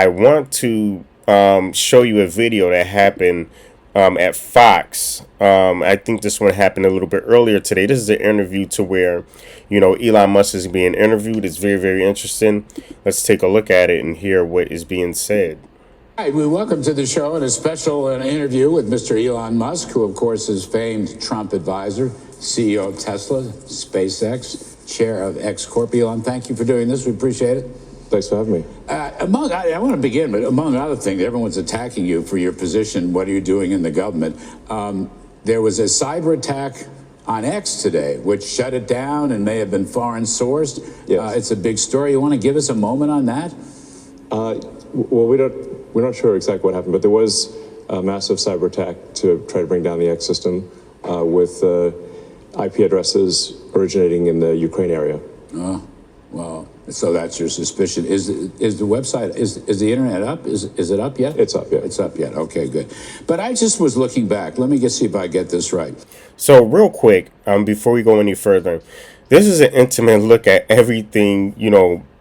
I want to show you a video that happened at Fox. I think this one happened a little bit earlier today. This is an interview to where, Elon Musk is being interviewed. It's very, very interesting. Let's take a look at it and hear what is being said. Hi, we welcome to the show and a special interview with Mr. Elon Musk, who, of course, is famed Trump advisor, CEO of Tesla, SpaceX, chair of X Corp. Elon, thank you for doing this. We appreciate it. Thanks for having me. I want to begin, but among other things, everyone's attacking you for your position. What are you doing in the government? There was a cyber attack on X today, which shut it down and may have been foreign sourced. Yes. It's a big story. You want to give us a moment on that? Well, we're not sure exactly what happened, but there was a massive cyber attack to try to bring down the X system with IP addresses originating in the Ukraine area. Oh, well, so that's your suspicion. Is the website, is the internet up? Is it up yet? It's up, yeah. It's up yet. Okay, good. But I just was looking back. Let me see if I get this right. So real quick, before we go any further, this is an intimate look at everything,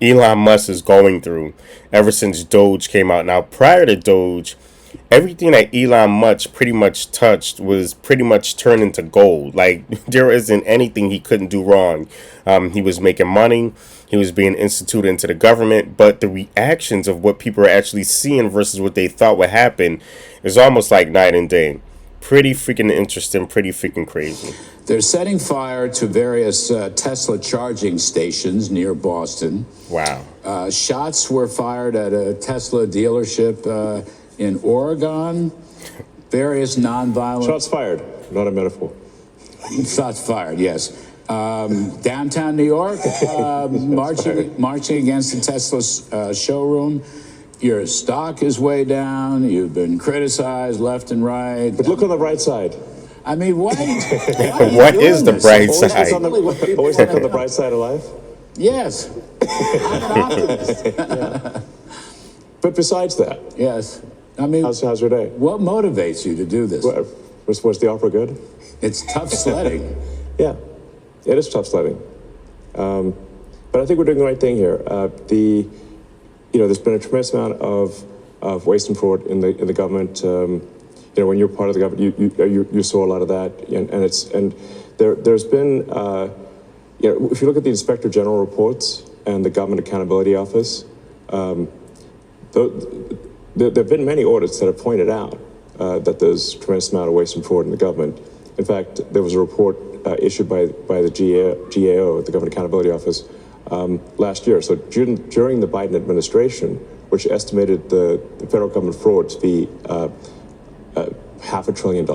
Elon Musk is going through ever since DOGE came out. Now, prior to DOGE, everything that Elon Musk pretty much touched was pretty much turned into gold. Like, there isn't anything he couldn't do wrong. He was making money. He was being instituted into the government. But the reactions of what people are actually seeing versus what they thought would happen is almost like night and day. Pretty freaking interesting, pretty freaking crazy. They're setting fire to various Tesla charging stations near Boston. Wow. Shots were fired at a Tesla dealership in Oregon. Various nonviolent... Shots fired, not a metaphor. Shots fired, yes. Downtown New York, marching against the Tesla showroom. Your stock is way down. You've been criticized left and right. But look on the right side. I mean, why what is the bright side? Always look on the bright side of life? Yes. I'm an optimist. Yeah. But besides that, yes. I mean, how's your day? What motivates you to do this? Was the opera good? It's tough sledding. Yeah, it is tough sledding. But I think we're doing the right thing here. There's been a tremendous amount of waste and fraud in the government. When you're part of the government, you saw a lot of that, and there's been if you look at the Inspector General reports and the Government Accountability Office, there have been many audits that have pointed out that there's a tremendous amount of waste and fraud in the government. In fact, there was a report issued by the GAO, the Government Accountability Office, last year. So during the Biden administration, which estimated the federal government fraud to be $500 billion.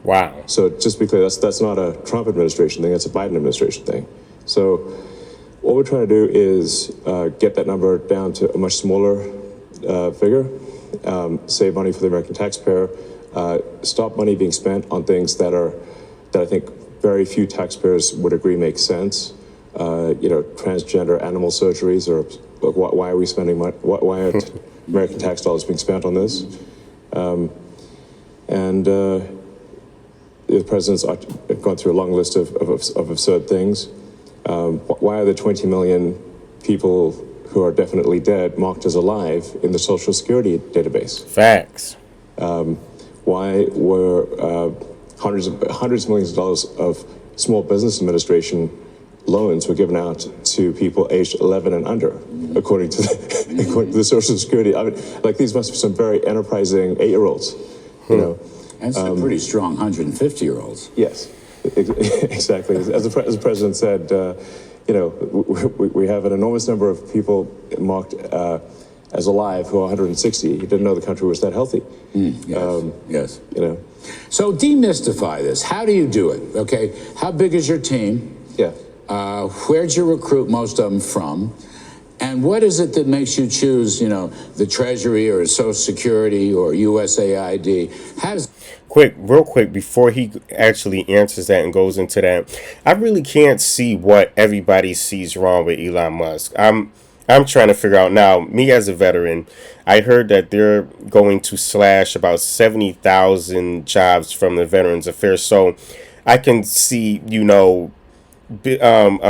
Wow. So just to be clear, that's not a Trump administration thing, that's a Biden administration thing. So what we're trying to do is get that number down to a much smaller figure, save money for the American taxpayer, stop money being spent on things that I think very few taxpayers would agree make sense. Transgender animal surgeries, or why are we spending money? Why aren't American tax dollars being spent on this? The president's gone through a long list of absurd things. Why are there 20 million people who are definitely dead marked as alive in the Social Security database? Facts. Why were hundreds of millions of dollars of Small Business Administration loans were given out to people aged 11 and under, according to the Social Security? I mean, like, these must be some very enterprising 8-year-olds, And some pretty strong 150-year-olds. Yes, exactly. As the president said, we have an enormous number of people marked as alive who are 160. He didn't know the country was that healthy. Yes. So demystify this. How do you do it? Okay. How big is your team? Yeah. Where'd you recruit most of them from? And what is it that makes you choose, the Treasury or Social Security or USAID? Real quick, before he actually answers that and goes into that, I really can't see what everybody sees wrong with Elon Musk. I'm trying to figure out now, me as a veteran, I heard that they're going to slash about 70,000 jobs from the Veterans Affairs. So I can see,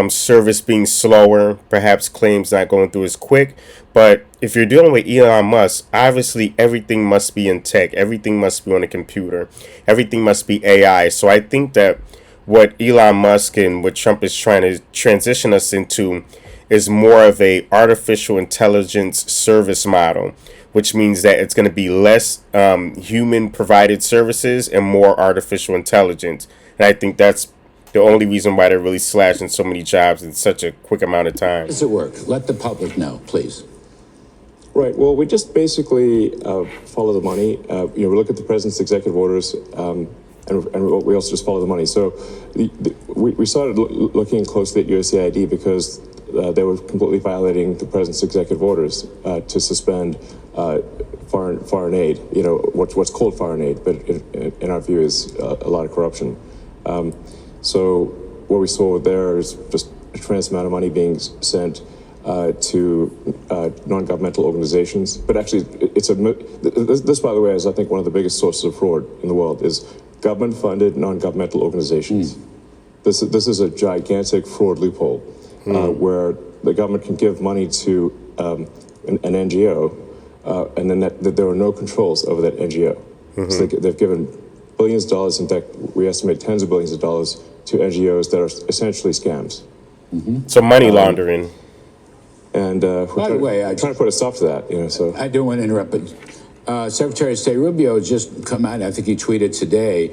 service being slower, perhaps claims not going through as quick. But if you're dealing with Elon Musk, obviously everything must be in tech, everything must be on a computer, everything must be AI. So I think that what Elon Musk and what Trump is trying to transition us into is more of a artificial intelligence service model, which means that it's going to be less human provided services and more artificial intelligence. And I think that's the only reason why they're really slashing so many jobs in such a quick amount of time. Does it work? Let the public know, please. Right. Well, we just basically follow the money. We look at the president's executive orders, and we also just follow the money. So we started looking closely at USAID because they were completely violating the president's executive orders to suspend foreign aid. What's called foreign aid, but in our view is a lot of corruption. So what we saw there is just a tremendous amount of money being sent to non-governmental organizations. But actually, this, by the way, is I think one of the biggest sources of fraud in the world is government-funded non-governmental organizations. This is a gigantic fraud loophole where the government can give money to an NGO, and then that there are no controls over that NGO. So they've given billions of dollars, in fact, we estimate tens of billions of dollars to NGOs that are essentially scams. So money laundering. And By the way, trying to put a stop to that. So I don't want to interrupt, but Secretary of State Rubio just come out, I think he tweeted today,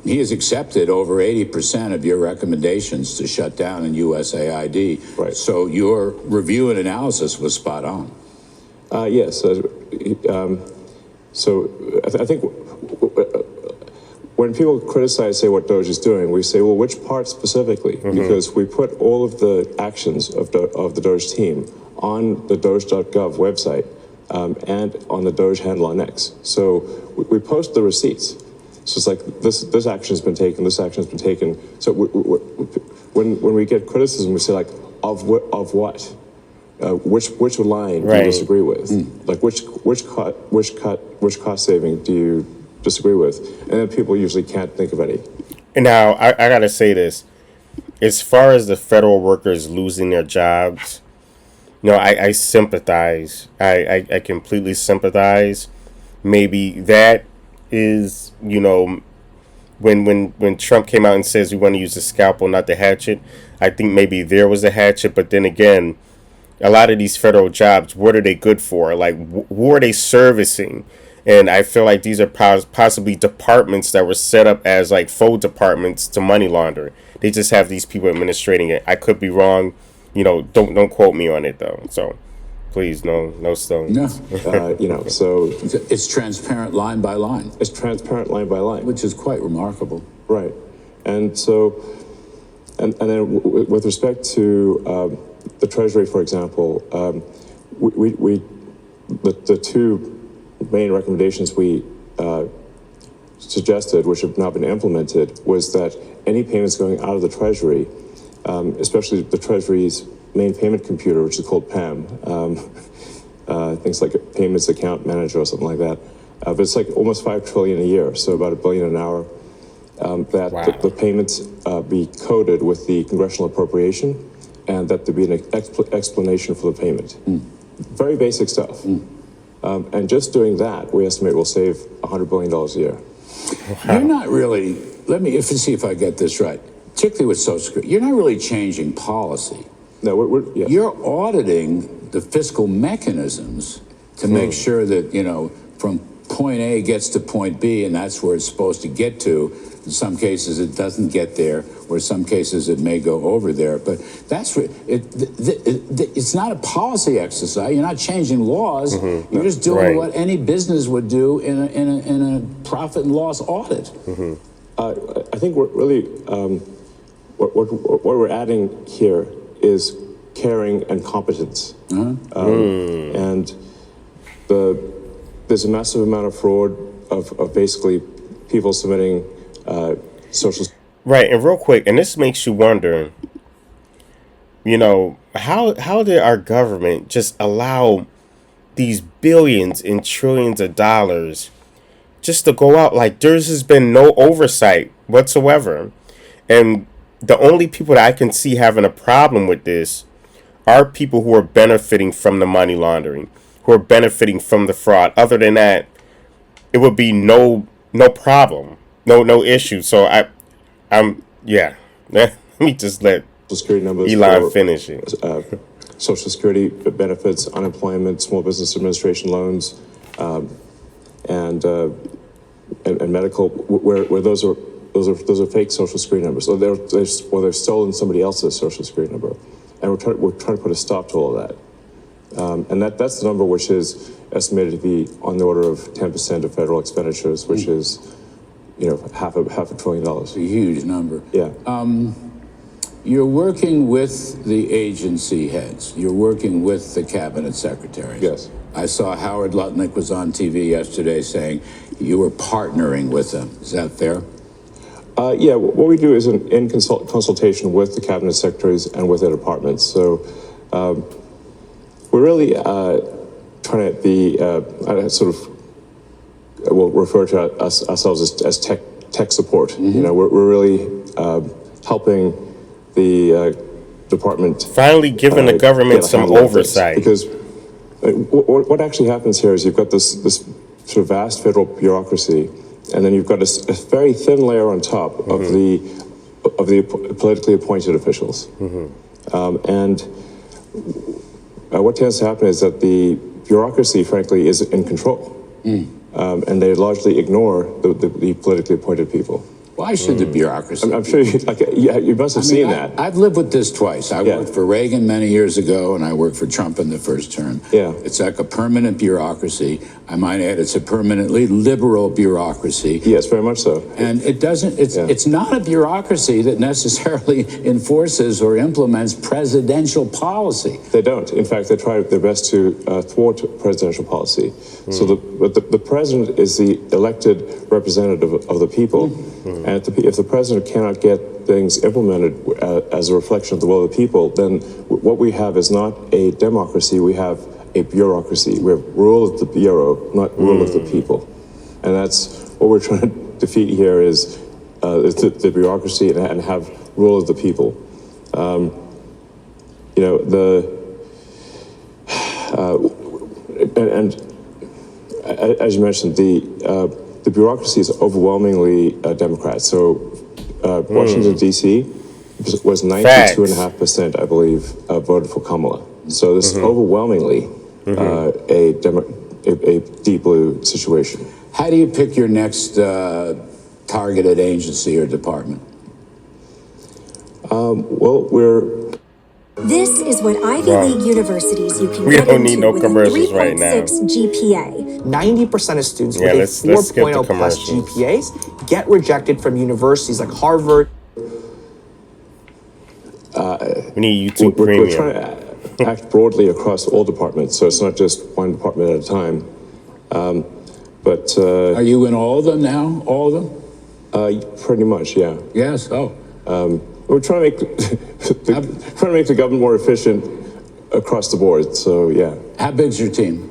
he has accepted over 80% of your recommendations to shut down in USAID. Right. So your review and analysis was spot on. Yes. So I think when people criticize, say, what DOGE is doing, we say, well, which part specifically? Because we put all of the actions of the DOGE team on the doge.gov website and on the DOGE handle on X. So we post the receipts. So it's like this action has been taken, this action has been taken. So when we get criticism, we say, like, of what? Which line do you disagree with? Like which cost saving do you disagree with? And then people usually can't think of any. And now I gotta say this: as far as the federal workers losing their jobs, I sympathize. I completely sympathize. Maybe that is when Trump came out and says we want to use the scalpel, not the hatchet. I think maybe there was a hatchet, but then again, a lot of these federal jobs, what are they good for? Like, who are they servicing? And I feel like these are possibly departments that were set up as like faux departments to money launder. They just have these people administrating it. I could be wrong. Don't quote me on it though. So please, no stones. No. So It's transparent line by line. It's transparent line by line, Which is quite remarkable. Right. And so, and then with respect to the Treasury, for example, the two main recommendations we suggested, which have now been implemented, was that any payments going out of the Treasury, especially the Treasury's main payment computer, which is called PAM, things like a payments account manager or something like that, but it's like almost $5 trillion a year, so about $1 billion an hour, that the payments be coded with the congressional appropriation, and that there be an explanation for the payment. Very basic stuff. And just doing that, we estimate will save $100 billion a year. You're not really, let me see if I get this right, particularly with Social Security, you're not really changing policy. No, You're auditing the fiscal mechanisms to make sure that, from point A gets to point B, and that's where it's supposed to get to. In some cases, it doesn't get there, or in some cases, it may go over there. But that's it's not a policy exercise. You're not changing laws. You're just doing what any business would do in a profit and loss audit. I think we're really what we're adding here is caring and competence, and there's a massive amount of fraud of basically people submitting social. Right, and real quick, and this makes you wonder, how did our government just allow these billions and trillions of dollars just to go out? Like, there's been no oversight whatsoever. And the only people that I can see having a problem with this are people who are benefiting from the money laundering, who are benefiting from the fraud. Other than that, it would be no problem, no issue. So I'm yeah. Let me just let Social Security numbers Elon for finish it. Social Security benefits, unemployment, Small Business Administration loans, and medical, where those are fake Social Security numbers. So they've stolen somebody else's Social Security number, and we're trying to put a stop to all of that. And that's the number which is estimated to be on the order of 10% of federal expenditures, which is, half a $1 trillion. It's a huge number. Yeah. You're working with the agency heads. You're working with the cabinet secretaries. Yes. I saw Howard Lutnick was on TV yesterday saying you were partnering with them. Is that fair? Yeah, what we do is in consultation with the cabinet secretaries and with their departments. So we're really trying to be we'll refer to ourselves as tech support. Mm-hmm. We're really helping the department Finally giving the government some oversight. Because what actually happens here is you've got this sort of vast federal bureaucracy, and then you've got a very thin layer on top of the politically appointed officials. And what tends to happen is that the bureaucracy, frankly, is in control. And they largely ignore the politically appointed people. Why should the bureaucracy? I'm sure you must have seen that. I've lived with this twice. I worked for Reagan many years ago, and I worked for Trump in the first term. Yeah. It's like a permanent bureaucracy. I might add, it's a permanently liberal bureaucracy. Yes, very much so. And it doesn't, it's not a bureaucracy that necessarily enforces or implements presidential policy. They don't. In fact, they try their best to thwart presidential policy. So the president is the elected representative of the people. And if the president cannot get things implemented as a reflection of the will of the people, then what we have is not a democracy, we have a bureaucracy. We have rule of the bureau, not rule of the people. And that's what we're trying to defeat here is the bureaucracy and have rule of the people. As you mentioned, the bureaucracy is overwhelmingly Democrat. So Washington, D.C. was 92.5%, I believe, voted for Kamala. So this is overwhelmingly a deep blue situation. How do you pick your next targeted agency or department? This is what Ivy League universities you can We get don't need into no with a commercials right now. 3.6 GPA. 90% of students Yeah, with let's a skip the 4.0 plus commercials. GPAs get rejected from universities like Harvard. We need YouTube We're Premium. trying to act broadly across all departments, so it's not just one department at a time. Are you in all of them now? All of them? Pretty much, yeah. Yes. Oh. We're trying to make the government more efficient across the board. So yeah. How big's your team?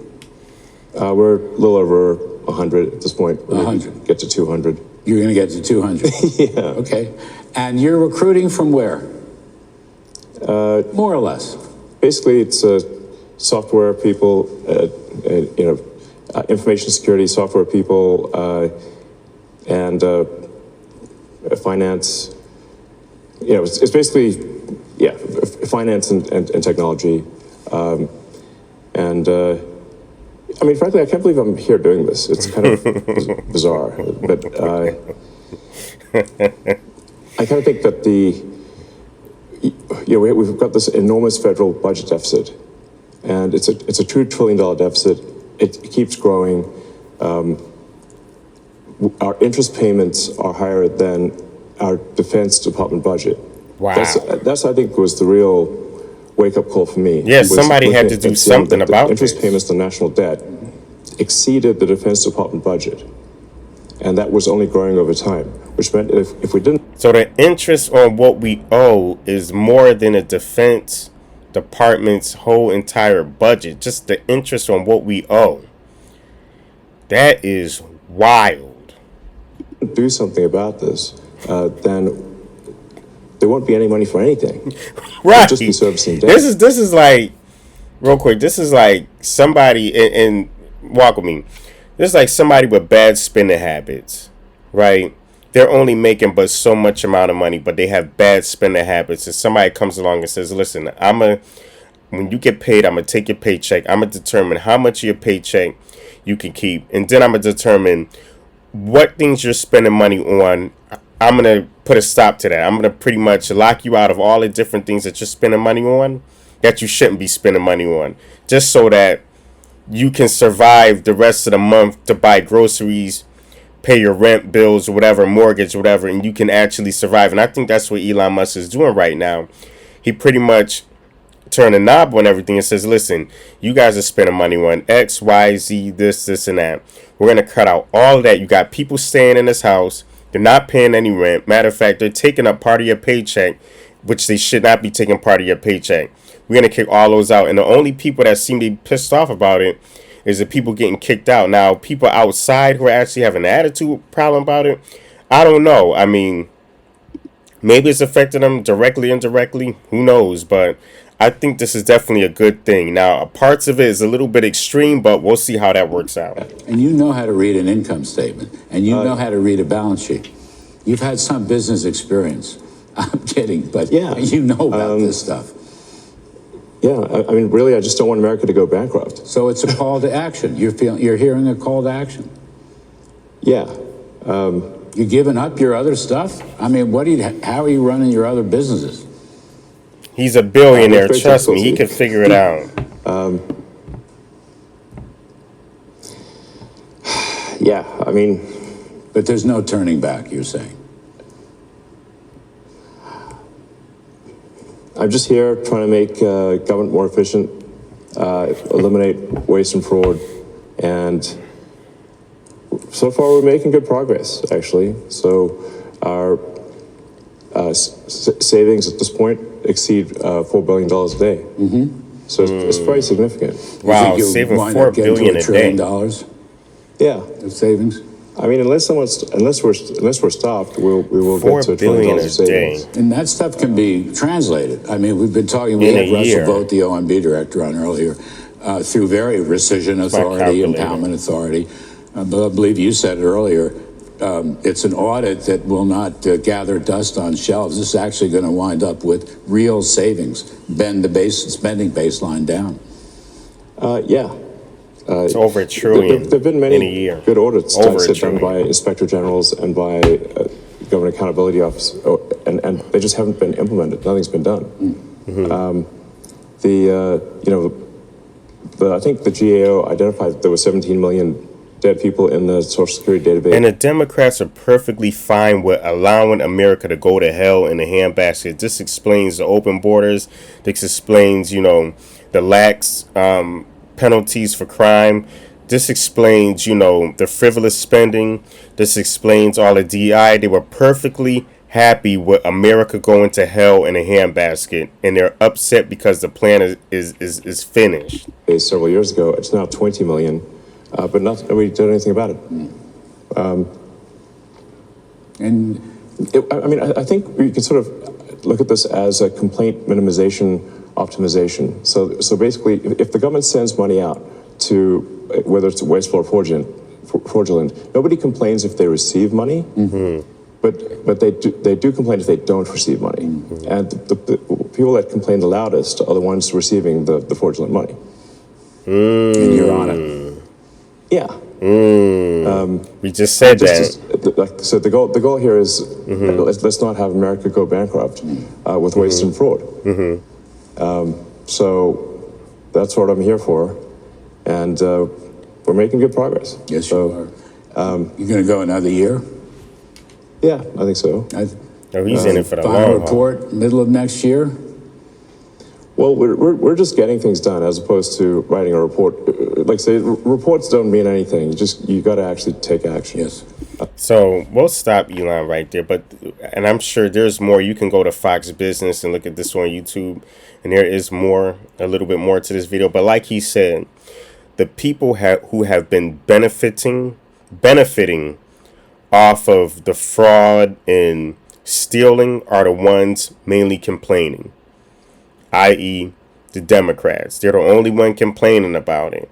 We're a little over 100 at this point. 100. Get to 200. You're going to get to 200. Yeah. Okay. And you're recruiting from where? More or less. Basically, it's software people, information security software people, and finance. It's basically, finance and technology. I mean, frankly, I can't believe I'm here doing this. It's kind of bizarre. But I kind of think that we've got this enormous federal budget deficit, and it's a $2 trillion deficit. It keeps growing. Our interest payments are higher than our Defense Department budget. Wow. That's I think was the real wake-up call for me. Yes, somebody had to do something about interest this. payments to national debt exceeded the Defense Department budget, and that was only growing over time, which meant if we didn't. So the interest on what we owe is more than a Defense Department's whole entire budget. Just the interest on what we owe. That is wild. Do something about this, then there won't be any money for anything. Right. It'll just be servicing debt. This is like, real quick. This is like somebody and walk with me. This is like somebody with bad spending habits, right? They're only making but so much amount of money, but they have bad spending habits. And somebody comes along and says, "Listen, when you get paid, I'm gonna take your paycheck. I'm gonna determine how much of your paycheck you can keep, and then I'm gonna determine what things you're spending money on. I'm gonna put a stop to that. I'm gonna pretty much lock you out of all the different things that you're spending money on that you shouldn't be spending money on, just so that you can survive the rest of the month to buy groceries, pay your rent, bills, or whatever, mortgage, whatever, and you can actually survive." And I think that's what Elon Musk is doing right now. He pretty much turned a knob on everything and says, "Listen, you guys are spending money on X, Y, Z, this, and that. We're going to cut out all of that. You got people staying in this house. They're not paying any rent. Matter of fact, they're taking up part of your paycheck, which they should not be taking part of your paycheck. We're going to kick all those out." And the only people that seem to be pissed off about it is the people getting kicked out. Now, people outside who are actually having an attitude problem about it, I don't know. I mean, maybe it's affecting them directly, indirectly. Who knows? But I think this is definitely a good thing. Now, parts of it is a little bit extreme, but we'll see how that works out. And you know how to read an income statement, and you know how to read a balance sheet. You've had some business experience. I'm kidding, but Yeah. you know about this stuff. Yeah, I mean, really, I just don't want America to go bankrupt. So it's a call to action. You're hearing a call to action. Yeah. You're giving up your other stuff? I mean, how are you running your other businesses? He's a billionaire. Very Trust me, he difficult. can figure it out. Yeah, I mean, But there's no turning back, you're saying. I'm just here trying to make government more efficient, eliminate waste and fraud, and so far we're making good progress, actually. So our savings at this point exceed $4 billion a day. Mm-hmm. So it's very significant. Wow, You think saving you'll wind $4 up getting to billion a $1 trillion day. Yeah, of savings? I mean, unless we're stopped, we will $4 get to $1 billion trillion a of savings. day. And that stuff can be translated. I mean, we've been talking, we In a had Russell year. Vogt, the OMB director, on earlier, through very rescission my authority, calculator. impoundment authority. But I believe you said it earlier, it's an audit that will not gather dust on shelves. This is actually going to wind up with real savings, bend the spending baseline down. Yeah. It's over $1 trillion There have been in a many year. good audits Over $1 done trillion. by inspector generals and by government accountability office, and they just haven't been implemented. Nothing's been done. Mm-hmm. I think the GAO identified that there were 17 million dead people in the Social Security database. And the Democrats are perfectly fine with allowing America to go to hell in a handbasket. This explains the open borders. This explains, the lax penalties for crime. This explains, the frivolous spending. This explains all the DI. They were perfectly happy with America going to hell in a handbasket, and they're upset because the plan is finished. Several years ago, it's now 20 million, but nobody did anything about it. I think we can sort of look at this as a complaint minimization optimization. So basically, if the government sends money out to, whether it's wasteful or fraudulent, nobody complains if they receive money. Mm-hmm. But they do complain if they don't receive money. Mm-hmm. And the people that complain the loudest are the ones receiving the fraudulent money. And you're on it. Yeah. We just said that. So the goal here is let's not have America go bankrupt with waste and fraud. Mm-hmm. So that's what I'm here for, and we're making good progress. Yes, you are. You're going to go another year? Yeah, I think so. He's in it for the long Final haul. report middle of next year? Well, we're just getting things done as opposed to writing a report. Like say, reports don't mean anything. You got to actually take action. Yes. So we'll stop Elon right there, and I'm sure there's more. You can go to Fox Business and look at this on YouTube, and there is more, a little bit more to this video. But like he said, the people who have been benefiting off of the fraud and stealing are the ones mainly complaining, i.e., the Democrats. They're the only one complaining about it.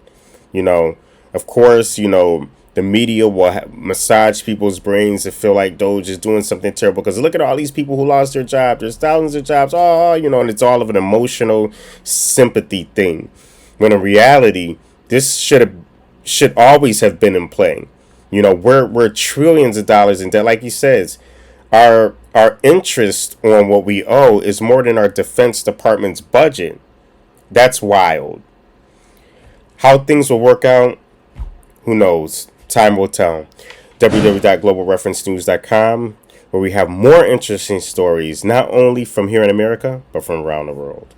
You know, of course, the media will massage people's brains to feel like Doge is doing something terrible because look at all these people who lost their jobs. There's thousands of jobs. Oh, and it's all of an emotional sympathy thing. When in reality, this should always have been in play. We're trillions of dollars in debt. Like he says, our interest on what we owe is more than our Defense Department's budget. That's wild. How things will work out, who knows? Time will tell. www.globalreferencenews.com, where we have more interesting stories, not only from here in America, but from around the world.